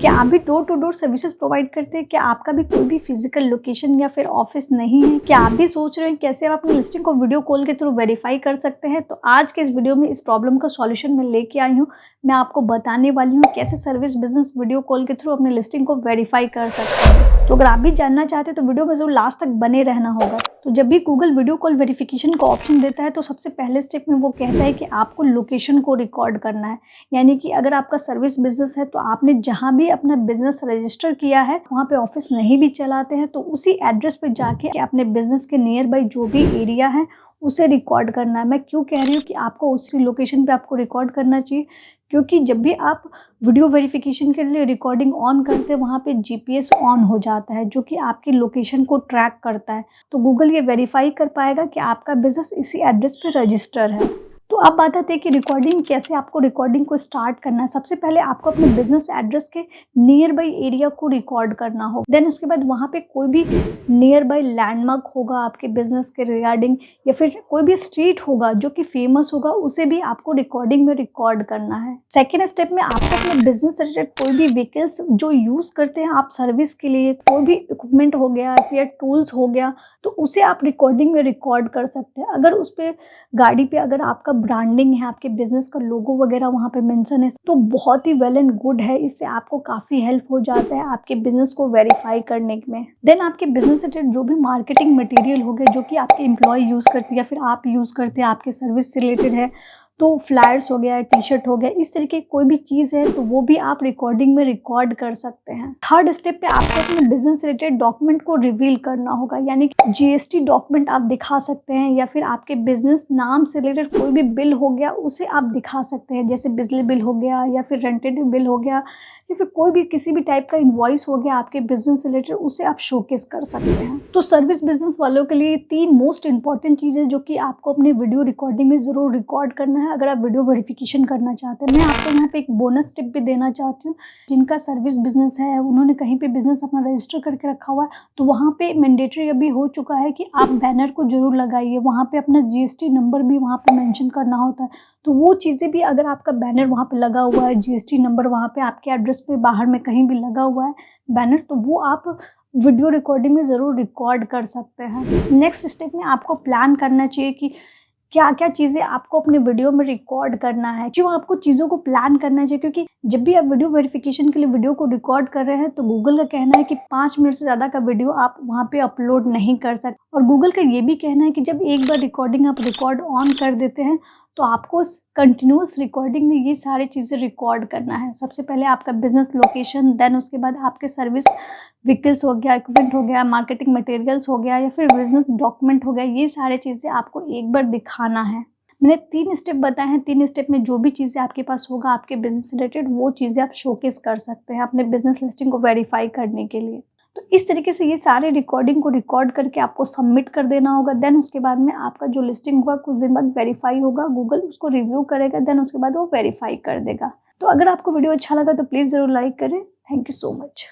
क्या आप भी door to door services provide करते हैं? क्या आपका भी कोई भी फिजिकल लोकेशन या फिर ऑफिस नहीं है? क्या आप भी सोच रहे हैं कैसे आप अपनी लिस्टिंग को वीडियो कॉल के थ्रू वेरीफाई कर सकते हैं? तो आज के इस वीडियो में इस प्रॉब्लम का सॉल्यूशन मैं लेके आई हूँ। मैं आपको बताने वाली हूँ कैसे सर्विस बिजनेस वीडियो कॉल के थ्रू अपने लिस्टिंग को वेरीफाई कर सकते हैं। तो अगर आप भी जानना चाहते हैं तो वीडियो में जरूर लास्ट तक बने रहना होगा। तो जब भी गूगल वीडियो कॉल वेरिफिकेशन का ऑप्शन देता है तो सबसे पहले स्टेप में वो कहता है कि आपको लोकेशन को रिकॉर्ड करना है। यानी कि अगर आपका सर्विस बिजनेस है तो आपने जहां भी अपना बिजनेस रजिस्टर किया है वहां पे ऑफिस नहीं भी चलाते हैं तो उसी एड्रेस पे जाके अपने बिजनेस के नियर बाई जो भी एरिया है उसे रिकॉर्ड करना है। मैं क्यों कह रही हूँ कि आपको उसी लोकेशन पे आपको रिकॉर्ड करना चाहिए, क्योंकि जब भी आप वीडियो वेरिफिकेशन के लिए रिकॉर्डिंग ऑन करते हैं वहाँ पे जीपीएस ऑन हो जाता है जो कि आपकी लोकेशन को ट्रैक करता है। तो गूगल ये वेरीफाई कर पाएगा कि आपका बिजनेस इसी एड्रेस पे रजिस्टर है। तो अब बात आती है कि रिकॉर्डिंग कैसे आपको रिकॉर्डिंग को स्टार्ट करना है। सबसे पहले आपको अपने बिजनेस एड्रेस के नियर बाई एरिया को रिकॉर्ड करना होगा। देन उसके बाद वहाँ पे कोई भी नियर बाई लैंडमार्क होगा आपके बिजनेस के रिगार्डिंग या फिर कोई भी स्ट्रीट होगा जो कि फेमस होगा उसे भी आपको रिकॉर्डिंग में रिकॉर्ड करना है। सेकेंड स्टेप में आपको अपने बिजनेस रिलेटेड कोई भी व्हीकल्स जो यूज करते हैं आप सर्विस के लिए, कोई भी इक्विपमेंट हो गया या टूल्स हो गया तो उसे आप रिकॉर्डिंग में रिकॉर्ड कर सकते हैं। अगर उस पर गाड़ी पे अगर आपका ब्रांडिंग है, आपके बिजनेस का लोगो वगैरह वहाँ पे मेंशन है तो बहुत ही वेल एंड गुड है। इससे आपको काफी हेल्प हो जाता है आपके बिजनेस को वेरीफाई करने में। देन आपके बिजनेस से जो भी मार्केटिंग मटेरियल हो गए जो कि आपके एम्प्लॉय यूज करते हैं या फिर आप यूज करते हैं, आपके सर्विस से रिलेटेड है, तो फ्लायर्स हो गया, टी शर्ट हो गया, इस तरीके की कोई भी चीज़ है तो वो भी आप रिकॉर्डिंग में रिकॉर्ड कर सकते हैं। थर्ड स्टेप पे आपको अपने बिजनेस रिलेटेड डॉक्यूमेंट को रिवील करना होगा। यानी कि जीएसटी डॉक्यूमेंट आप दिखा सकते हैं या फिर आपके बिजनेस नाम से रिलेटेड कोई भी बिल हो गया उसे आप दिखा सकते हैं, जैसे बिजली बिल हो गया या फिर रेंटेड बिल हो गया या फिर कोई भी किसी भी टाइप का इनवॉइस हो गया आपके बिजनेस से रिलेटेड, उसे आप शोकेस कर सकते हैं। तो सर्विस बिजनेस वालों के लिए 3 मोस्ट इंपॉर्टेंट चीज़ें जो कि आपको अपने वीडियो रिकॉर्डिंग में ज़रूर रिकॉर्ड करना है अगर आप वीडियो वेरिफिकेशन करना चाहते हैं। मैं आपको यहाँ पे एक बोनस टिप भी देना चाहती हूँ। जिनका सर्विस बिजनेस है, उन्होंने कहीं पे बिजनेस अपना रजिस्टर करके रखा हुआ है तो वहाँ पे मैंडेटरी अभी हो चुका है कि आप बैनर को जरूर लगाइए। वहाँ पे अपना जीएसटी नंबर भी वहाँ पे मेंशन करना होता है। तो वो चीज़ें भी अगर आपका बैनर वहाँ पे लगा हुआ है, जीएसटी नंबर वहाँ पे आपके एड्रेस पे बाहर में कहीं भी लगा हुआ है बैनर, तो वो आप वीडियो रिकॉर्डिंग में ज़रूर रिकॉर्ड कर सकते हैं। नेक्स्ट स्टेप में आपको प्लान करना चाहिए कि क्या क्या चीज़ें आपको अपने वीडियो में रिकॉर्ड करना है। क्यों आपको चीज़ों को प्लान करना चाहिए, क्योंकि जब भी आप वीडियो वेरिफिकेशन के लिए वीडियो को रिकॉर्ड कर रहे हैं तो गूगल का कहना है कि 5 मिनट से ज़्यादा का वीडियो आप वहाँ पे अपलोड नहीं कर सकते। और गूगल का ये भी कहना है कि जब एक बार रिकॉर्डिंग आप रिकॉर्ड ऑन कर देते हैं तो आपको कंटिन्यूस रिकॉर्डिंग में ये सारी चीज़ें रिकॉर्ड करना है। सबसे पहले आपका बिजनेस लोकेशन, देन उसके बाद आपके सर्विस व्हीकल्स हो गया, इक्विपमेंट हो गया, मार्केटिंग मटेरियल्स हो गया या फिर बिजनेस डॉक्यूमेंट हो गया, ये सारी चीज़ें आपको एक बार दिखाना है। मैंने 3 स्टेप बताए हैं। 3 स्टेप में जो भी चीज़ें आपके पास होगा आपके बिजनेस रिलेटेड वो चीज़ें आप शोकेस कर सकते हैं अपने बिजनेस लिस्टिंग को वेरीफाई करने के लिए। तो इस तरीके से ये सारे रिकॉर्डिंग को रिकॉर्ड करके आपको सबमिट कर देना होगा। देन उसके बाद में आपका जो लिस्टिंग होगा कुछ दिन बाद वेरीफाई होगा, गूगल उसको रिव्यू करेगा, देन उसके बाद वो वेरीफाई कर देगा। तो अगर आपको वीडियो अच्छा लगा तो प्लीज़ ज़रूर लाइक करें। Thank you so much.